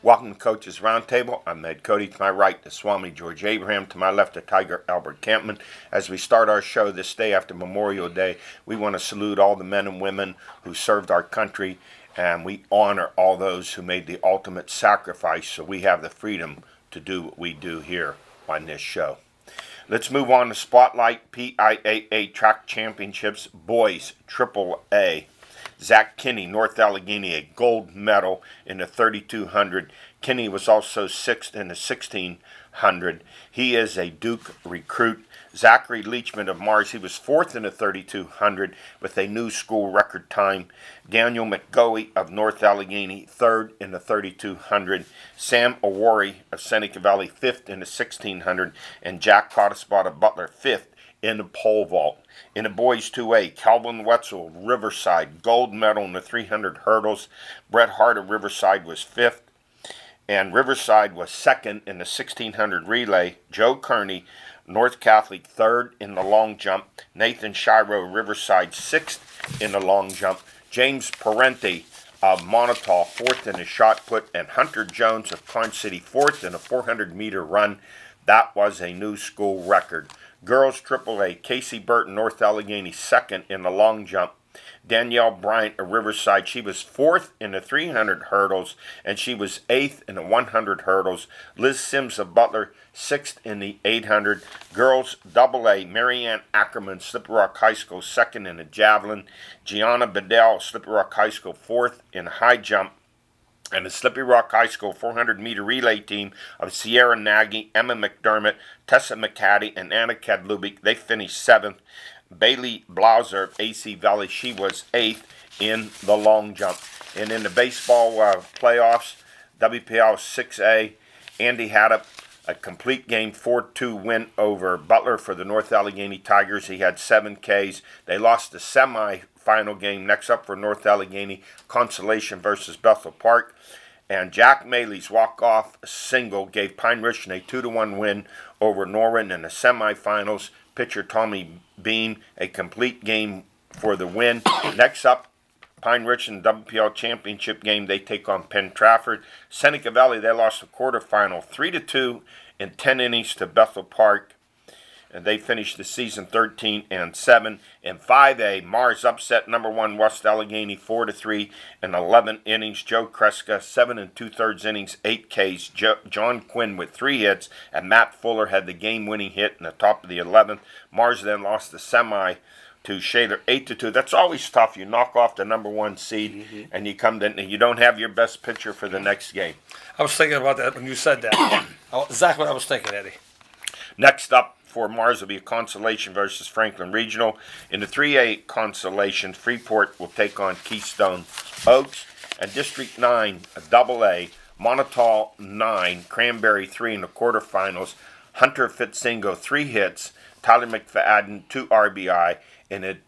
Welcome to Coaches Roundtable. I'm Ed Codi. To my right, the Swami George Abraham. To my left, the Tiger Albert Campman. As we start our show this day after Memorial Day, we want to salute all the men and women who served our country, and we honor all those who made the ultimate sacrifice so we have the freedom to do what we do here on this show. Let's move on to Spotlight PIAA Track Championships Boys Triple A. Zach Kinney, North Allegheny, a gold medal in the 3200. Kinney was also sixth in the 1600. He is a Duke recruit. Zachary Leachman of Mars, he was fourth in the 3200 with a new school record time. Daniel McGoey of North Allegheny, third in the 3200. Sam Awori of Seneca Valley, fifth in the 1600. And Jack Cottespot of Butler, fifth in the pole vault. In the boys 2A, Calvin Wetzel, Riverside, gold medal in the 300 hurdles. Bret Hart of Riverside was fifth, and Riverside was second in the 1600 relay. Joe Kearney, North Catholic, third in the long jump. Nathan Shiro, Riverside, sixth in the long jump. James Parenti of Montauk, fourth in the shot put, and Hunter Jones of Pond City, fourth in a 400-meter run. That was a new school record. Girls AAA, Casey Burton, North Allegheny, second in the long jump. Danielle Bryant of Riverside, she was fourth in the 300 hurdles, and she was eighth in the 100 hurdles. Liz Sims of Butler, sixth in the 800. Girls AA, Marianne Ackerman, Slippery Rock High School, second in the javelin. Gianna Bedell, Slippery Rock High School, fourth in high jump. And the Slippery Rock High School 400-meter relay team of Sierra Nagy, Emma McDermott, Tessa McCaddy, and Anna Kadlubik, they finished seventh. Bailey Blauser of AC Valley, she was eighth in the long jump. And in the baseball playoffs, WPL 6A, Andy Haddop, a complete game 4-2 win over Butler for the North Allegheny Tigers. He had 7 Ks. They lost the semifinal game. Next up for North Allegheny, Consolation versus Bethel Park. And Jack Maley's walk-off single gave Pine Richland a 2-1 win over Norwin in the semifinals. Pitcher Tommy Bean, a complete game for the win. Next up, Pine Richland WPL championship game, they take on Penn Trafford. Seneca Valley, they lost the quarterfinal 3-2 in 10 innings to Bethel Park. And they finished the season 13-7. In 5A, Mars upset number 1 West Allegheny 4-3 in 11 innings. Joe Kreska, 7 2/3 innings, 8 Ks. John Quinn with 3 hits, and Matt Fuller had the game-winning hit in the top of the 11th. Mars then lost the semi to Shaler 8-2. That's always tough. You knock off the number 1 seed, and you come in and you don't have your best pitcher for the next game. I was thinking about that when you said that. Exactly what I was thinking, Eddie. Next up for Mars will be a Consolation versus Franklin Regional. In the 3A Consolation, Freeport will take on Keystone Oaks. And District 9, AA, Montauk 9, Cranberry 3 in the quarterfinals. Hunter Fitzingo, 3 hits. Tyler McFadden, 2 RBI. In the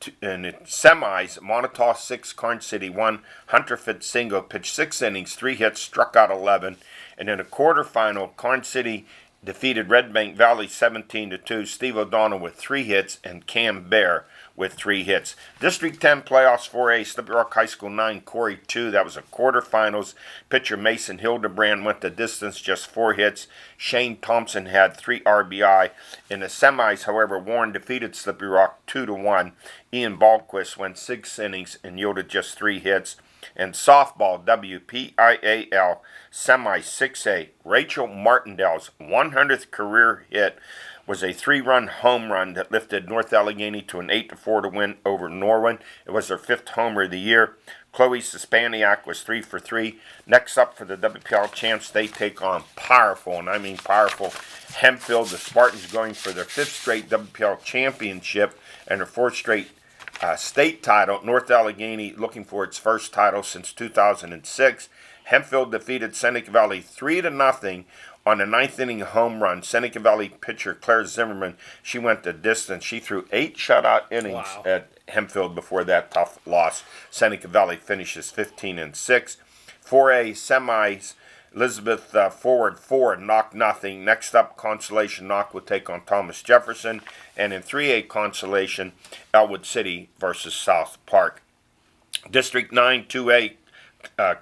semis, Montauk 6, Carn City 1. Hunter Fitzingo pitched 6 innings, 3 hits, struck out 11. And in the quarterfinal, Carn City defeated Red Bank Valley 17-2. Steve O'Donnell with 3 hits and Cam Bear with 3 hits. District 10 playoffs 4A, Slippery Rock High School 9, Corey 2. That was a quarterfinals. Pitcher Mason Hildebrand went the distance, just 4 hits. Shane Thompson had 3 RBI. In the semis, however, Warren defeated Slippery Rock 2-1. Ian Ballquist went 6 innings and yielded just 3 hits. And softball, WPIAL Semi 6A, Rachel Martindale's 100th career hit was a 3-run home run that lifted North Allegheny to an 8-4 win over Norwin. It was her 5th homer of the year. Chloe Suspaniak was 3 for 3. Next up for the WPL champs, they take on powerful, and I mean powerful, Hempfield. The Spartans going for their 5th straight WPL championship and their 4th straight state title. North Allegheny looking for its first title since 2006. Hempfield defeated Seneca Valley 3-0 on the 9th inning home run. Seneca Valley pitcher Claire Zimmerman, she went the distance. She threw 8 shutout innings at Hempfield before that tough loss. Seneca Valley finishes 15-6. 4A semis, Elizabeth Forward 4, Knock nothing. Next up, Consolation Knock will take on Thomas Jefferson. And in 3A Consolation, Elwood City versus South Park. District 9 2A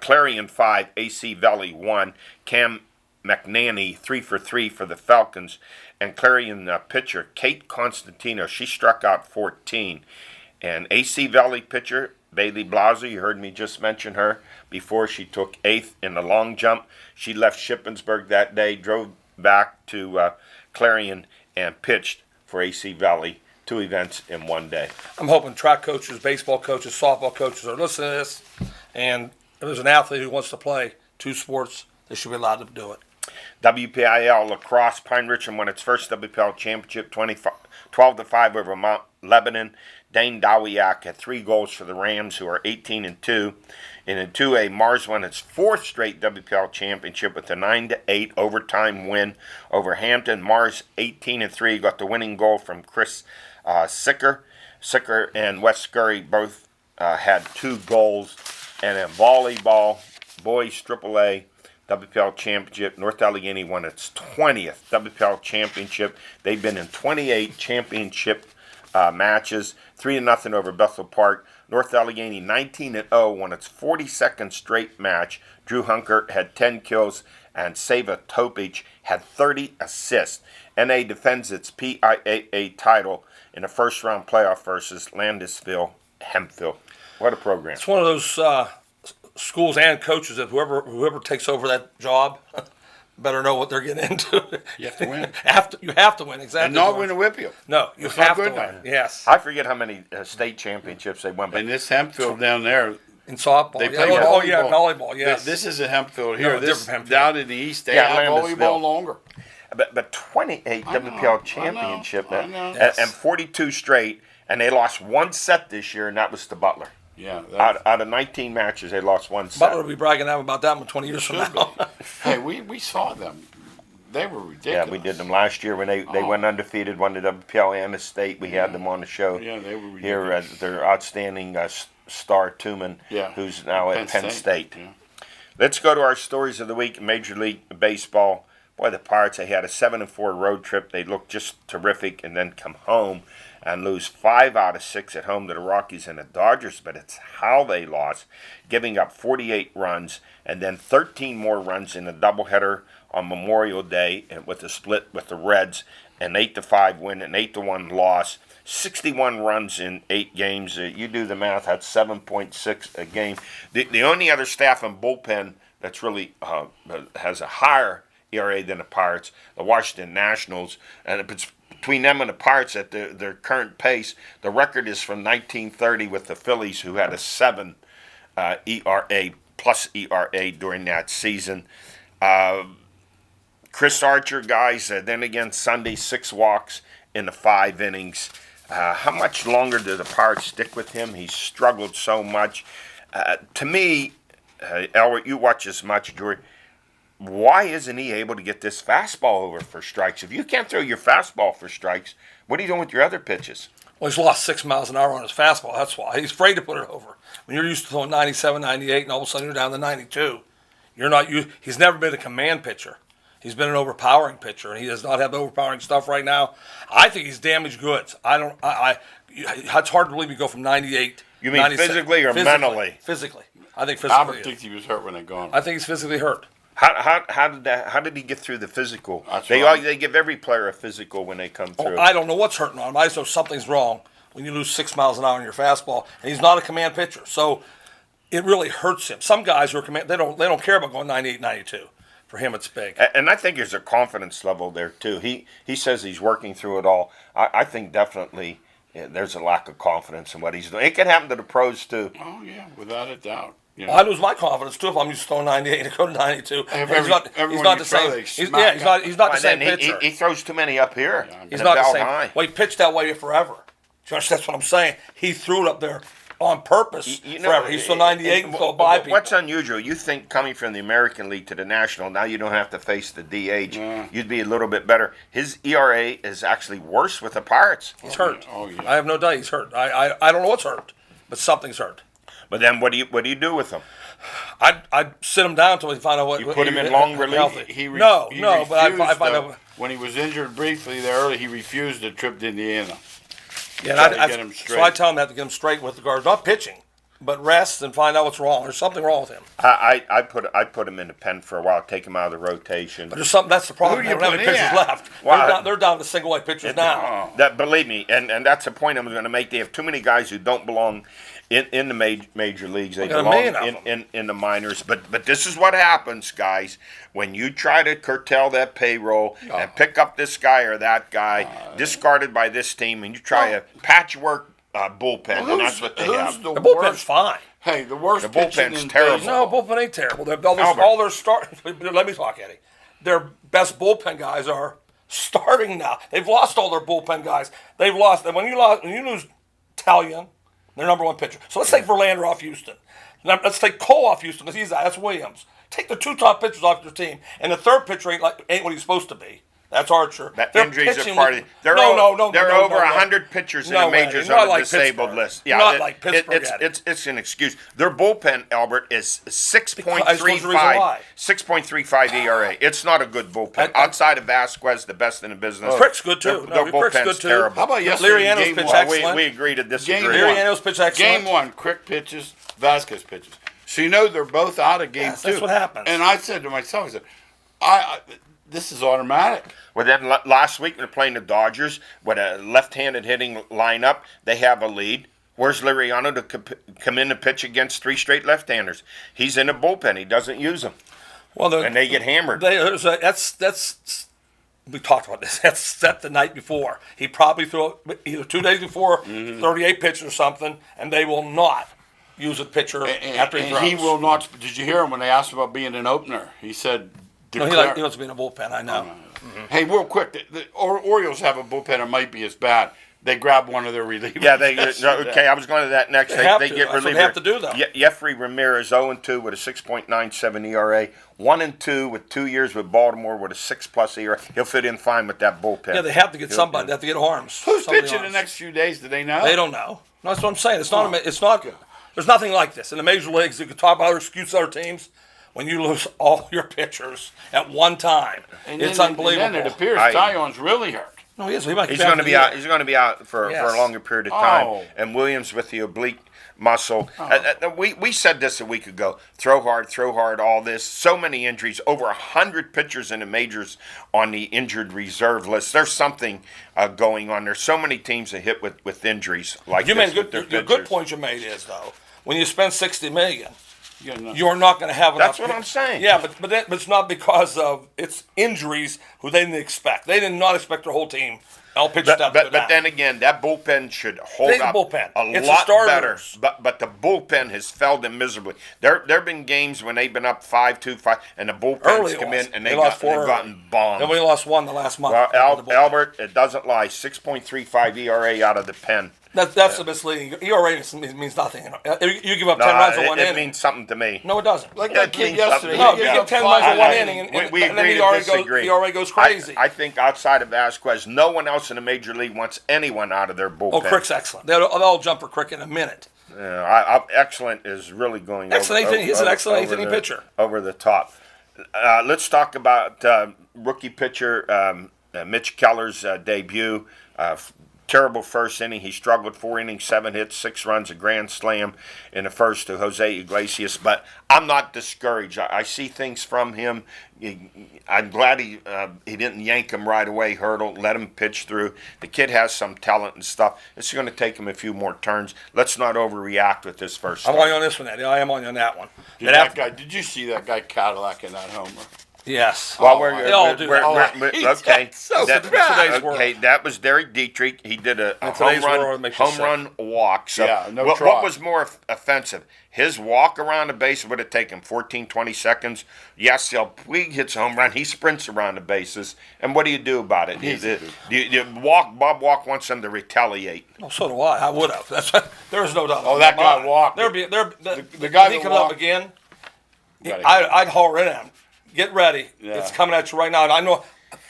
Clarion 5, AC Valley 1. Cam McNanny 3 for 3 for the Falcons. And Clarion pitcher Kate Constantino, she struck out 14. And AC Valley pitcher Bailey Blaser, you heard me just mention her before. She took 8th in the long jump. She left Shippensburg that day, drove back to Clarion, and pitched for AC Valley. 2 events in one day. I'm hoping track coaches, baseball coaches, softball coaches are listening to this, and if there's an athlete who wants to play 2 sports, they should be allowed to do it. WPIL lacrosse, Pine Richmond won its first WPIL championship 12-5 over Mount Lebanon. Dane Dawiak had 3 goals for the Rams, who are 18-2. And in 2A, Mars won its 4th straight WPIL championship with a 9-8 overtime win over Hampton. Mars 18-3 got the winning goal from Chris Sicker and Wes Scurry both had 2 goals. And in volleyball, boys AAA WPL championship, North Allegheny won its 20th WPL championship. They've been in 28 championship matches, 3-0 over Bethel Park. North Allegheny 19-0 won its 42nd straight match. Drew Hunker had 10 kills and Sava Topic had 30 assists. NA defends its PIAA title in a first-round playoff versus Landisville Hemphill. What a program. It's one of those schools and coaches that whoever takes over that job better know what they're getting into. You have to win. You have to win, exactly. And not win a whip you. No, you It's have not to good win. now. Yes. I forget how many state championships they won. But And this Hempfield down there, In softball. they yeah. play Oh, yeah, volleyball, yes. This is a Hempfield here. No, This different Hempfield. down in the east, they Yeah, have Landisville. volleyball longer. But 28 I know, WPL championship I know. and 42 straight, and they lost 1 set this year, and that was to Butler. Yeah. Out of 19 matches, they lost 1 set. Butler will be bragging about that one 20 years from now. Hey, we saw them. They were ridiculous. Yeah, we did them last year when they went undefeated, won the WPL and the state. We had them on the show. Yeah, they were Here, ridiculous. their outstanding star Tuman, who's now at Penn State. Yeah. Let's go to our stories of the week in Major League Baseball. Boy, the Pirates, they had a 7-4 road trip. They looked just terrific and then come home and lose 5 out of 6 at home to the Rockies and the Dodgers, but it's how they lost, giving up 48 runs and then 13 more runs in a doubleheader on Memorial Day with a split with the Reds, an 8-5 win, an 8-1 loss, 61 runs in 8 games. You do the math, that's 7.6 a game. The only other staff and bullpen that's really has a higher ERA than the Pirates, the Washington Nationals, and if it's between them and the Pirates at their current pace, the record is from 1930 with the Phillies, who had a 7 ERA plus ERA during that season. Chris Archer, guys, then again Sunday, 6 walks in the 5 innings. How much longer do the Pirates stick with him? He's struggled so much. To me, Elbert, you watch as much, George. Why isn't he able to get this fastball over for strikes? If you can't throw your fastball for strikes, what are you doing with your other pitches? Well, he's lost 6 miles an hour on his fastball. That's why. He's afraid to put it over. When you're used to throwing 97, 98, and all of a sudden you're down to 92, he's never been a command pitcher. He's been an overpowering pitcher, and he does not have the overpowering stuff right now. I think he's damaged goods. It's hard to believe you go from 98. You mean physically or mentally? Physically. I think physically. Albert thinks he was hurt when they gone. I think he's physically hurt. How did he get through the physical? They give every player a physical when they come through. I don't know what's hurting on him. I just know something's wrong when you lose 6 miles an hour on your fastball, and he's not a command pitcher, so it really hurts him. Some guys who are command, they don't care about going 98, 92. For him, it's big. And I think there's a confidence level there too. He says he's working through it all. I think definitely there's a lack of confidence in what he's doing. It can happen to the pros too. Oh yeah, without a doubt. Yeah. Well, I lose my confidence too if I'm used to throwing 98 and go to 92. He's not the same. He's not the same pitcher. He throws too many up here. Yeah, he's not the same. High. Well, he pitched that way forever. That's what I'm saying. He threw it up there on purpose forever. He's still 98 and still by people. What's unusual, you think coming from the American League to the National, now you don't have to face the DH. Yeah. You'd be a little bit better. His ERA is actually worse with the Pirates. He's hurt. Oh, yeah. I have no doubt he's hurt. I don't know what's hurt, but something's hurt. But then what do you do with him? I'd sit him down until we find out what. You put him in long relief? But I find out. When he was injured briefly there early, he refused a trip to Indiana. Yeah, Get him straight. so I tell him that to get him straight with regards not pitching, but rest and find out what's wrong. There's something wrong with him. I put him in the pen for a while, take him out of the rotation. But there's something. That's the problem. Who They do don't you have any put in? pitchers left. Wow. They're down to single A pitchers now. That, believe me, and that's the point I'm going to make. They have too many guys who don't belong in the major leagues. They got a belong million of in the minors. But this is what happens, guys. When you try to curtail that payroll and pick up this guy or that guy discarded by this team, and you try a patchwork bullpen, and that's what they have. The bullpen's fine. Hey, the worst The pitching bullpen's in terrible. baseball. No, bullpen ain't terrible. Albert. All their start. Let me talk, Eddie. Their best bullpen guys are starting now. They've lost all their bullpen guys. They've lost. And when you lose Talion, their number one pitcher. So let's take Verlander off Houston. Now, let's take Cole off Houston because he's out. That's Williams. Take the two top pitchers off your team, and the third pitcher ain't what he's supposed to be. That's Archer. That They're injuries are pitching part of with- it. There are over 100 pitchers in the majors on the disabled list. Yeah, Not like Pittsburgh. It's an excuse. Their bullpen, Albert, is I suppose the reason 6.35 why. 6.35 ERA. It's not a good bullpen. Outside of Vasquez, the best in the business. Crick's good too. Their Crick's bullpen's good too. terrible. How about yesterday? Liriano's Game pitch one? excellent. We agree to disagree. Liriano's pitch excellent. Game one, Crick pitches, Vasquez pitches. So you know they're both out of game Yes, two. that's what happens. And I said to myself, I said, this is automatic. Well, then last week they're playing the Dodgers with a left-handed hitting lineup. They have a lead. Where's Liriano to come in and pitch against three straight left-handers? He's in a bullpen. He doesn't use them. Well, And they get hammered. That's we talked about this. That's set the night before. He probably threw either 2 days before 38 pitches or something, and they will not use a pitcher after he throws. He will not. Did you hear him when they asked about being an opener? He said, No, declare. he wants to be in a bullpen. I know. Hey, real quick, the Orioles have a bullpen that might be as bad. They grab one of their relievers. Yeah, okay. I was going to that next. They have to. get That's what reliever. they have to do, though. Jeffrey Ramirez 0-2 with a 6.97 ERA, 1-2 with 2 years with Baltimore with a 6+ ERA. He'll fit in fine with that bullpen. Yeah, they have to get somebody. They have to get arms. Who's Somebody pitching the arms. next few days? Do they know? They don't know. No, that's what I'm saying. It's not. It's not. There's nothing like this in the major leagues. You can talk about other excuse other teams. When you lose all your pitchers at one time, it's unbelievable. And then it appears Tyon's really hurt. No, he is. He might He's going to be out. He's going to be out for a longer period of time. Oh. And Williams with the oblique muscle. We said this a week ago. Throw hard. All this. So many injuries. Over 100 pitchers in the majors on the injured reserve list. There's something going on. There's so many teams that hit with injuries like You this. made with their good pitchers. point you made is though when you spend $60 million. Yeah, no. You're not going to have enough. That's what I'm saying. Yeah, but it's not because of it's injuries who they didn't expect. They did not expect their whole team. I'll pitch that. But then again, that bullpen should hold It's a up bullpen. a It's lot the better. starters. But the bullpen has failed them miserably. There have been games when they've been up 5-2, and the bullpens Early come was. in and They they've lost gotten bombed. Then we lost one the last month. Well, with the bullpen. Albert, it doesn't lie. 6.35 ERA out of the pen. That's the misleading. ERA means nothing. You give up 10 runs in one it inning. means something to me. No, it doesn't. Like Yeah, that it kid means yesterday. something. No, he you gets give up 10 runs in five one innings. inning, and We then agree the to disagree. ERA goes crazy. I think outside of Vasquez, no one else in the major league wants anyone out of their bullpen. Oh, Crick's excellent. They'll jump for Crick in a minute. Excellent is really going Excellent. over, He's an excellent over eighth-inning the- pitcher. Over the top. Let's talk about rookie pitcher Mitch Keller's debut. Terrible first inning. He struggled 4 innings, 7 hits, 6 runs, a grand slam in the first to Jose Iglesias. But I'm not discouraged. I see things from him. I'm glad he didn't yank him right away, hurdle, let him pitch through. The kid has some talent and stuff. It's going to take him a few more turns. Let's not overreact with this first I'm start. on you on this one, Eddie. I am on you on that one. Did you see that guy Cadillac in that homer? Yes. Well, they all do that. okay. so That- bad. Today's world. okay, that was Derek Dietrich. He did a In home today's world, it run, makes you home sick. run walk. So Yeah, no what try. was more offensive? His walk around the base would have taken 14, 20 seconds. Yasiel Puig hits a home run. He sprints around the bases. And what do you do about it? Bob Walk wants them to retaliate. Oh, so do I. I would have. There is no doubt. Oh, in that my guy mind. walked. The guy he that comes up walked- again. Gotta I'd holler at him. Get ready. Yeah. It's coming at you right now. And I know.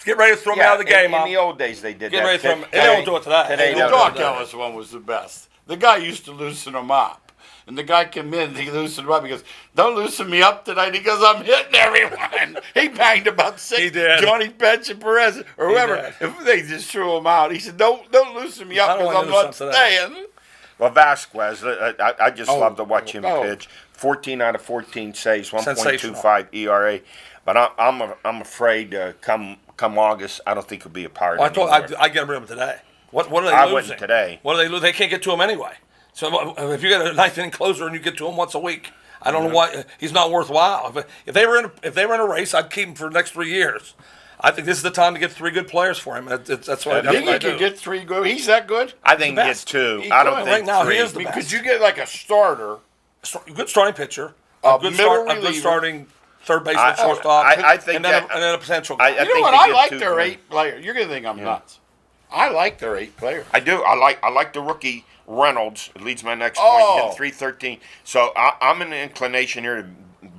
Get ready to throw me out of the game. In the old days, they did Get that. ready to throw me. They don't do it today. Today, The no, Doc no, no. Ellis one was the best. The guy used to loosen him up. And the guy came in, he loosened him up. He goes, "Don't loosen me up tonight." He goes, "I'm hitting everyone." He banged about 6. He did. Johnny Bench and Perez or whoever. did. If they just threw him out, he said, "Don't loosen me up I don't because want I'm to do not something today. staying." Well, Vasquez, I just love to watch him oh. pitch. 14 out of 14 saves, Sensational. 1.25 ERA. But I'm afraid come August, I don't think he'll be a Pirate Well, anymore. I get rid of him today. What are they I losing? wouldn't today. What are they losing? They can't get to him anyway. So if you get a ninth inning closer and you get to him once a week, I don't know why he's not worthwhile. If they were in a race, I'd keep him for the next 3 years. I think this is the time to get 3 good players for him. That's what I think I he do. could get 3 good. He's that good. I think the get best. 2. He I don't could. think Right now, 3. he is the best. Could you get like a starter? Good starting pitcher, A a good reliever. starting third baseman, shortstop, I think and then a potential guy. I You know think what? they I get like 2 their for 8 players. You're gonna think I'm nuts. I like their 8 players. I do. I like the rookie Reynolds. It leads my next Oh. point. Hitting 313. So I'm an inclination here to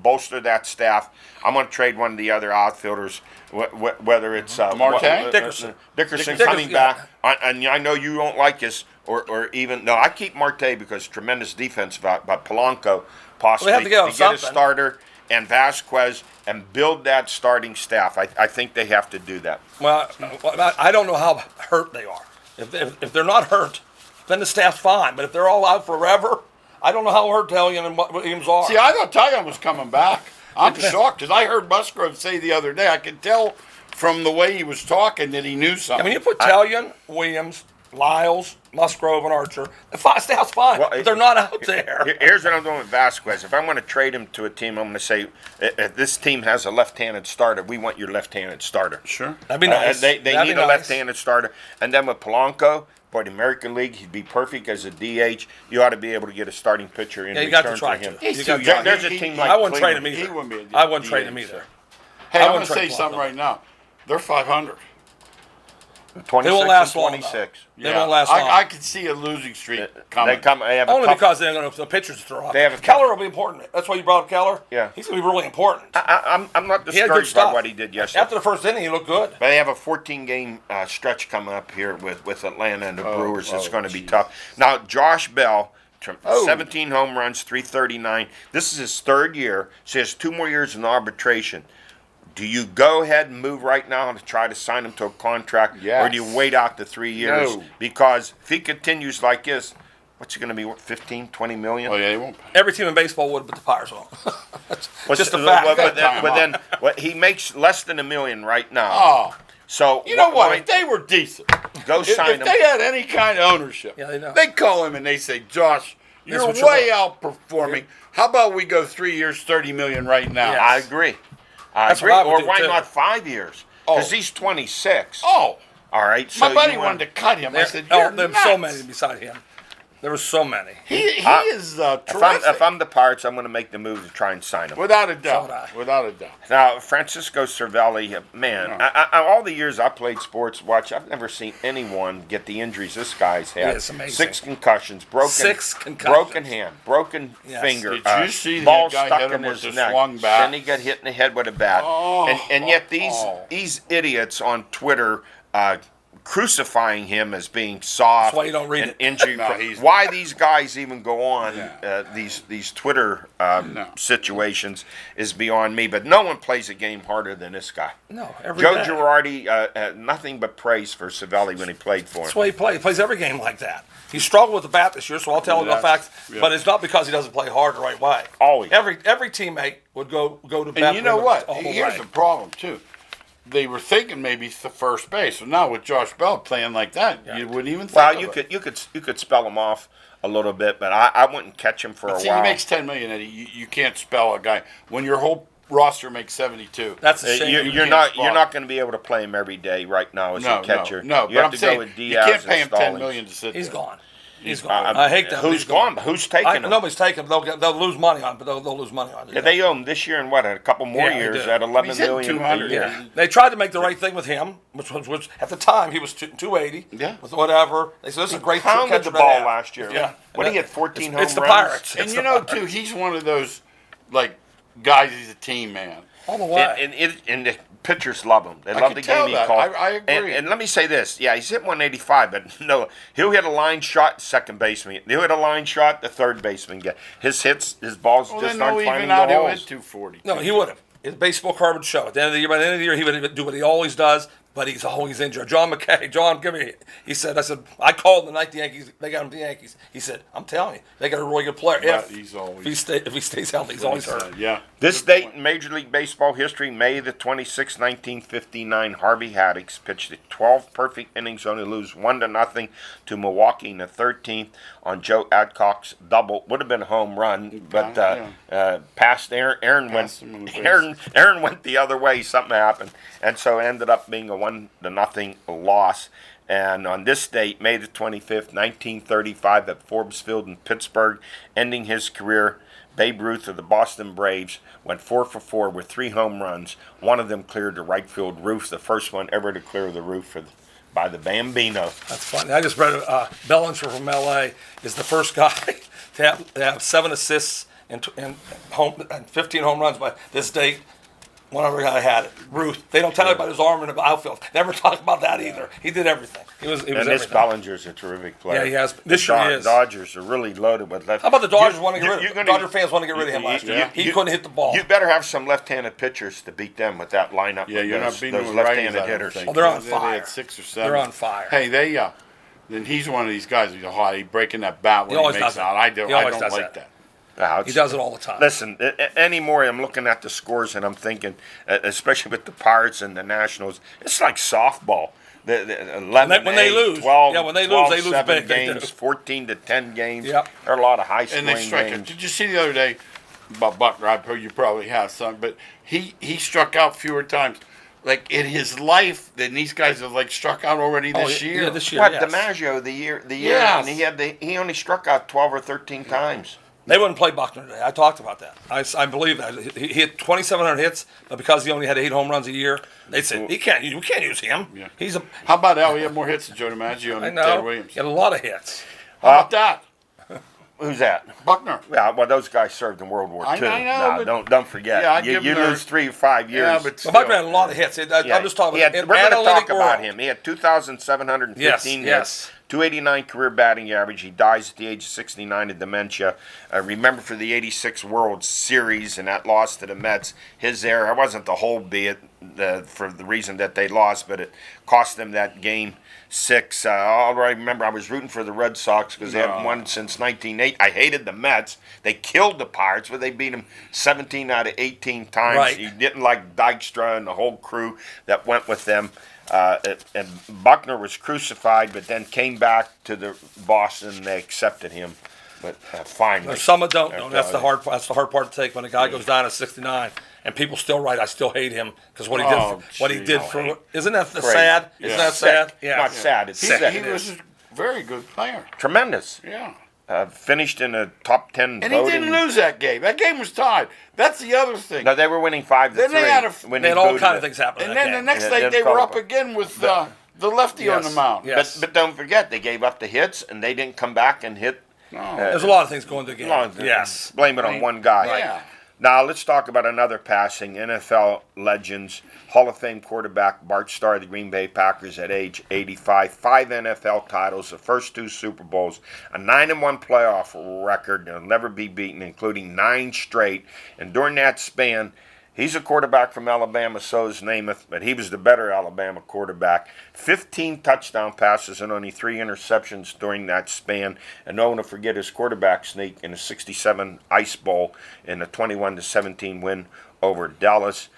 bolster that staff. I'm going to trade one of the other outfielders, whether it's Marte? Dickerson, coming yeah. back. And I know you don't like this, or even no. I keep Marte because tremendous defense, but Polanco possibly have to get get a something. starter and Vasquez and build that starting staff. I think they have to do that. Well, I don't know how hurt they are. If they're not hurt, then the staff's fine. But if they're all out forever, I don't know how hurt Talion and Williams are. See, I thought Tyon was coming back. I'm shocked because I heard Musgrove say the other day. I could tell from the way he was talking that he knew something. I mean, you put Talion, Williams, Lyles, Musgrove, and Archer. The staff's fine, Well, but they're not out there. Here's what I'm doing with Vasquez. If I'm going to trade him to a team, I'm going to say, if this team has a left-handed starter, we want your left-handed starter. Sure. That'd be nice. They That'd need be a nice. left-handed starter. And then with Polanco, boy, the American League, he'd be perfect as a DH. You ought to be able to get a starting pitcher in Yeah, you got to return try for him. to. He's You too got young. There's a team like I wouldn't trade him Cleveland. He either. wouldn't be a I wouldn't trade DH, him either. Hey, I I'm going wouldn't to say trade something Polanco. right now. They're 500. 26 They won't last and long, 26. They won't last long. I could see a losing streak coming. They have a Only couple- because they're going to the pitchers to throw off. They have a Keller will be important. That's why you brought up Keller. Yeah. He's going to be really important. I'm not He had good discouraged by stuff. what he did yesterday. After the first inning, he looked good. But they have a 14-game stretch coming up here with Atlanta and the Brewers. It's going to be geez. tough. Now, Josh Bell, Oh. 17 home runs, 339. This is his 3rd year, so he has 2 more years in arbitration. Do you go ahead and move right now to try to sign him to a contract, Yes. or do you wait out the 3 years? No. Because if he continues like this, what's he going to be, what, 15, 20 million? Oh, yeah, he won't. Every team in baseball would, but the Pirates won't. What's just a the- fact. But then he makes less than $1 million right now. Oh, So you know what? why- If they were decent, Go if sign him. they had any kind of ownership, Yeah, they know. they'd call him and they say, Josh, you're what you way outperforming. How about we go 3 years, $30 million right now? Yeah. I agree. That's what I would Or do, why too. not 5 years? Because Oh. he's 26. Oh, All right. So my buddy you wanted to cut him. I said, Oh, you're there were nuts. so many beside him. There were so many. He is terrific. If I'm the Pirates, I'm going to make the move to try and sign him. Without a doubt. would I. Without a doubt. Now, Francisco Cervelli, man, all the years I played sports, I've never seen anyone get the injuries this guy's had. Yeah, it's amazing. 6 concussions, broken, 6 concussions. broken hand, broken Yes. finger, Did you see that ball guy stuck hit in him with his the neck. swung bat? Then he got hit in the head with a bat. And yet these idiots on Twitter crucifying him as being soft That's why you don't read and it. injury. No, he's why these guys even go on Yeah. these Twitter No. situations is beyond me. But no one plays a game harder than this guy. No, every Joe day. Girardi, had nothing but praise for Cervelli when he played for That's him. why he plays. He plays every game like that. He struggled with the bat this year, so I'll tell him the Yes. facts. Yeah. But it's not because he doesn't play hard the right way. Always. Every teammate would go to bat. And you know for him what? all the Here's way. the problem, too. They were thinking maybe it's the first base. So now with Josh Bell playing like that, you wouldn't even think Well, of you it. could spell him off a little bit, but I wouldn't catch him for But a see, while. he makes $10 million, Eddie. You can't spell a guy when your whole roster makes 72. That's a shame. You're can't not spot. going to be able to play him every day right now as No, a catcher. no. You But have I'm to saying go with you Diaz can't pay him and $10 Stallings. million to sit He's there. gone. He's gone. I I hate that. but Who's he's gone? Who's taking him? Nobody's taking him. They'll lose money on it, but they'll lose money on it. Yeah, they owe him this year and what, a couple more Yeah, they years do. at 11 He's hitting million a 200. year. Yeah. They tried to make the right thing with him, which at the time he was 280. Yeah. With whatever. They said this is a great Pounded catcher the to ball have. last year. Yeah. What did he get? 14 home It's the runs? Pirates. And It's you the know, Pirates. too, he's one of those, like, guys, he's a team man. All the way. And the pitchers love him. They love can the tell game he that. calls. I agree. And let me say this. Yeah, he's hit 185, but no, he'll hit a line shot to second baseman. He'll hit a line shot to third baseman. His hits, his balls Well, just then aren't no, finding even the out he'll hit holes. 240. No, he would have. His baseball card would show. At the end of the year, by the end of the year, he would do what he always does: but he's always injured. John McKay, give me. He said, I called the night the Yankees. They got him the Yankees. He said, I'm telling you, they got a really good player. But If he stays healthy, he's always hurt. Yeah. This date in Major League Baseball history, May the 26th, 1959, Harvey Haddix pitched 12 perfect innings, only lose 1-0 to Milwaukee in the 13th on Joe Adcock's double. Would have been a home run, but passed Aaron. Aaron went the other way. Something happened, and so it ended up being a 1-0 loss. And on this date, May the 25th, 1935, at Forbes Field in Pittsburgh, ending his career, Babe Ruth of the Boston Braves went 4 for 4 with 3 home runs. One of them cleared the right field roof, the first one ever to clear the roof by the Bambino. That's funny. I just read Bellinger from L.A. is the first guy to have 7 assists and 15 home runs by this date. One other guy had it. Ruth. They don't tell you about his arm in the outfield. Never talk about that either. He did everything. He was and everything. this Bellinger's a terrific player. Yeah, he has. This year he is. Dodgers are really loaded with left. How about the Dodgers want to get rid of him? Dodger fans want to get rid of him last year. He couldn't hit the ball. You better have some left-handed pitchers to beat them with that lineup. Yeah, you're not beating those them with left-handed righties, hitters. I don't think. They're on They fire. had 6 or 7. They're on fire. Hey, then he's one of these guys who's hot. He's breaking that bat when he always makes does it it. out. I don't does like that. that. He does it all the time. Listen, anymore, I'm looking at the scores and I'm thinking, especially with the Pirates and the Nationals, it's like softball. The 11, when they 8, lose. 12, Yeah, when they 12, lose, they lose 7 big. They games, do. 14 to 10 games. Yep. There are a lot of high And scoring they strike it. games. Did you see the other day about Butler? I heard you probably have some, but he struck out fewer times. Like in his life, than these guys have like struck out already this year. Yeah, this year. What, yes. DiMaggio, the year, Yes. and he only struck out 12 or 13 times. They wouldn't play Buckner today. I talked about that. I believe that. He hit 2,700 hits, but because he only had 8 home runs a year, they said, we can't use him. Yeah. He's a. How about Al? He had more hits than Joe DiMaggio I and know. Ted Williams. He had a lot of hits. How about that? Who's that? Buckner. Yeah, well, those guys served in World War II. I know, but- don't forget. Yeah, I you give them lose 3 or 5 years. Yeah, but But still. Buckner had a lot of hits. I'm just talking about we're going to talk analytic about world. him. He had 2,715 Yes. hits, 289 career batting average. He dies at the age of 69 of dementia. Remember for the 86 World Series and that loss to the Mets, his error wasn't the whole bit for the reason that they lost, but it cost them that game 6. I remember I was rooting for the Red Sox because they hadn't won since 1908. I hated the Mets. They killed the Pirates, but they beat them 17 out of 18 times. Right. He didn't like Dykstra and the whole crew that went with them. And Buckner was crucified, but then came back to the Boston and they accepted him. But finally, Some don't know. That's the hard part to take when a guy goes down at 69 and people still write, I still hate him because what he did. What he did for. Isn't that sad? Yeah. Isn't that sad? Sick. Yeah. Not sad. It's He sick. was a very good player. Tremendous. Yeah. Finished in the top 10 And voting. he didn't lose that game. That game was tied. That's the other thing. No, they were winning 5-3. Then they had when They had he all booted kind it. of things happen. And in that then the game. next Yeah, night that's they were up probably- again with the lefty on the Yes. mound. Yes. But don't forget, they gave up the hits and they didn't come back and hit. No. There's a lot of things going to the game. Yes. Blame it on one guy. Yeah. Now let's talk about another passing. NFL legends, Hall of Fame quarterback Bart Starr of the Green Bay Packers at age 85, 5 NFL titles, the first 2 Super Bowls, a 9-1 playoff record that'll never be beaten, including 9 straight. And during that span, he's a quarterback from Alabama, so is Namath, but he was the better Alabama quarterback. 15 touchdown passes and only 3 interceptions during that span. And no one will forget his quarterback sneak in the 67 Ice Bowl in a 21-17 win over Dallas.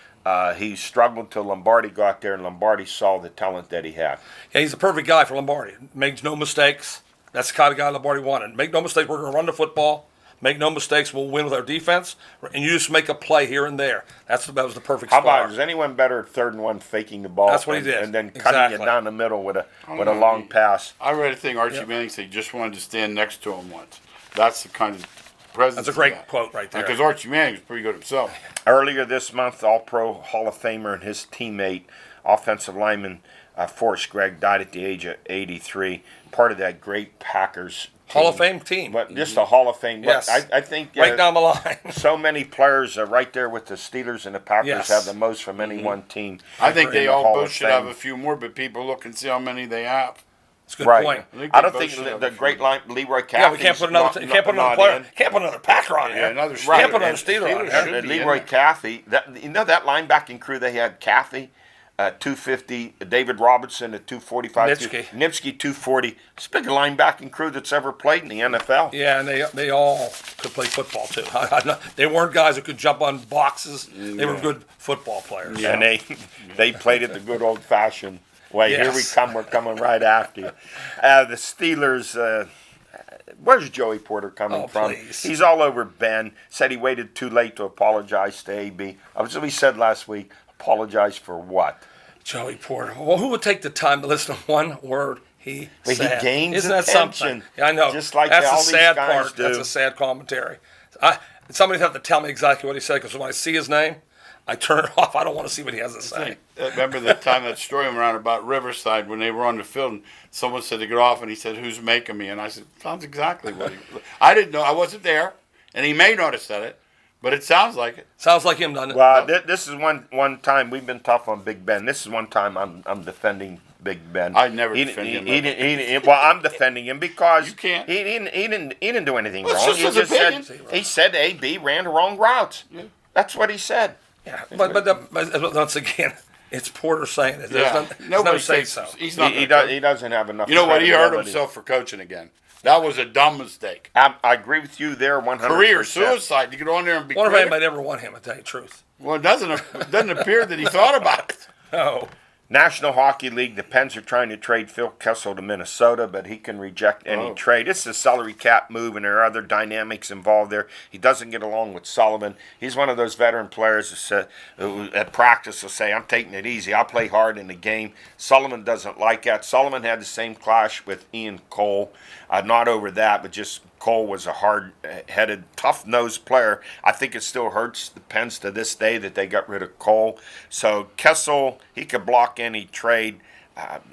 He struggled till Lombardi got there, and Lombardi saw the talent that he had. Yeah, he's the perfect guy for Lombardi. Makes no mistakes. That's the kind of guy Lombardi wanted. Make no mistake, we're going to run the football. Make no mistakes, we'll win with our defense. And you just make a play here and there. That was the perfect How spot. about, is anyone better at 3rd and 1 faking the ball? That's what he did. And then cutting Exactly. it down the middle with a know. long pass. I read a thing Archie Manning said he just wanted to stand next to him once. That's the kind of presence. That's a great quote right there. Because Archie Manning was pretty good himself. Earlier this month, All-Pro Hall of Famer and his teammate, offensive lineman Forrest Gregg, died at the age of 83. Part of that great Packers team. Hall of Fame team. But just a Hall of Fame. Yes. I think Right down the line. so many players are right there with the Steelers and the Packers Yes. have the most from any one team. I think in they the all Hall both of should have Fame. a few more, but people look and see how many they have. That's a good Right. point. think I they don't both think should have the a few. great line Leroy Caffey. Yeah, we can't put another. You can't put another player. Can't put another Packer on Yeah, here. another Can't put Steeler. another Steeler on Steelers here. should be in Leroy there. Caffey. That linebacking crew they had, Caffey, at 250. David Robinson at 245. Nipsky 240. It's the biggest linebacking crew that's ever played in the NFL. Yeah, and they all could play football too. They weren't guys who could jump on boxes. They were good football players. Yeah, and they played it the good old-fashioned way. Yes. Here we come. We're coming right after you. The Steelers. Where's Joey Porter coming from? Please. He's all over Ben. Said he waited too late to apologize to AB. As we said last week, apologize for what? Joey Porter. Well, who would take the time to listen to one word he said? He gains Isn't that attention. something? Yeah, I know. Just like that's all the these sad guys part. do. That's a sad commentary. Somebody'd have to tell me exactly what he said, because when I see his name, I turn it off. I don't want to see what he has to say. Remember the time that story went around about Riverside when they were on the field and someone said to get off and he said, "Who's making me?" And I said, "Sounds exactly what he." I didn't know. I wasn't there, and he may not have said it, but it sounds like it. Sounds like him, doesn't it? Well, this is one time we've been tough on Big Ben. This is one time I'm defending Big Ben. I never defend him. Well, I'm defending him because You can't. He didn't do anything Well, wrong. it's just his opinion. He said AB ran the wrong routes. Yeah. That's what he said. Yeah, but once again, it's Porter saying it. There's no say so. He's not. He doesn't have enough. You know what? He hurt credibility. himself for coaching again. That was a dumb mistake. I agree with you there 100%. Career suicide. You get on there and be. I wonder if critical. anybody ever want him, to tell you the truth. Well, it doesn't appear that he thought about it. No. National Hockey League, the Pens are trying to trade Phil Kessel to Minnesota, but he can reject any trade. It's a salary cap move, and there are other dynamics involved there. He doesn't get along with Sullivan. He's one of those veteran players who at practice will say, "I'm taking it easy. I'll play hard in the game." Sullivan doesn't like that. Sullivan had the same clash with Ian Cole. Not over that, but just Cole was a hard-headed, tough-nosed player. I think it still hurts the Pens to this day that they got rid of Cole. So Kessel, he could block any trade.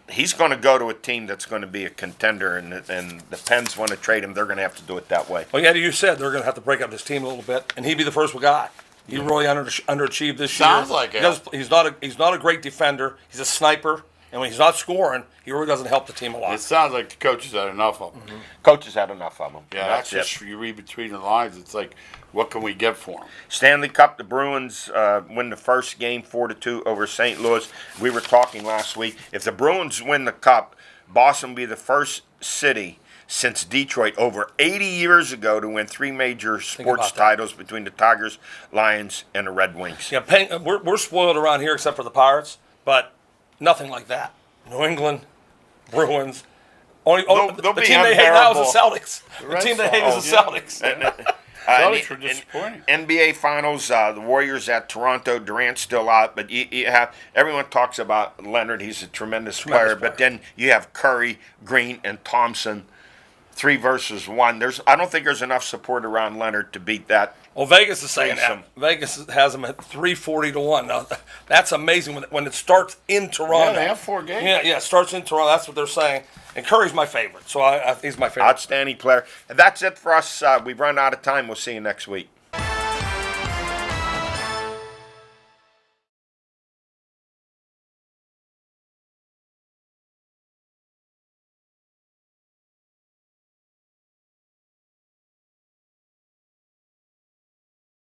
He's going to go to a team that's going to be a contender, and the Pens want to trade him. They're going to have to do it that way. Well, yeah, you said they're going to have to break up this team a little bit, and he'd be the first guy. He really underachieved this year. Sounds like it. He's not a great defender. He's a sniper, and when he's not scoring, he really doesn't help the team a lot. It sounds like the coaches had enough of him. Mm-hmm. Coaches had enough of him. Yeah, that's just you read between the lines. It's like, what can we get for him? Stanley Cup, the Bruins win the first game 4-2 over St. Louis. We were talking last week. If the Bruins win the Cup, Boston will be the first city since Detroit over 80 years ago to win 3 major sports titles between the Tigers, Lions, and the Red Wings. Yeah, we're spoiled around here except for the Pirates, but nothing like that. New England, Bruins. The team they hate now is the Celtics. The team they hate is the Celtics. Celtics were disappointing. NBA Finals, the Warriors at Toronto. Durant's still out, but you have everyone talks about Leonard. He's a tremendous player, but then you have Curry, Green, and Thompson. 3 versus 1. I don't think there's enough support around Leonard to beat that. Well, Vegas is saying that. Vegas has them at 340-1. Now, that's amazing when it starts in Toronto. Yeah, they have 4 games. Yeah, it starts in Toronto. That's what they're saying. And Curry's my favorite, so he's my favorite. Outstanding player. And that's it for us. We've run out of time. We'll see you next week.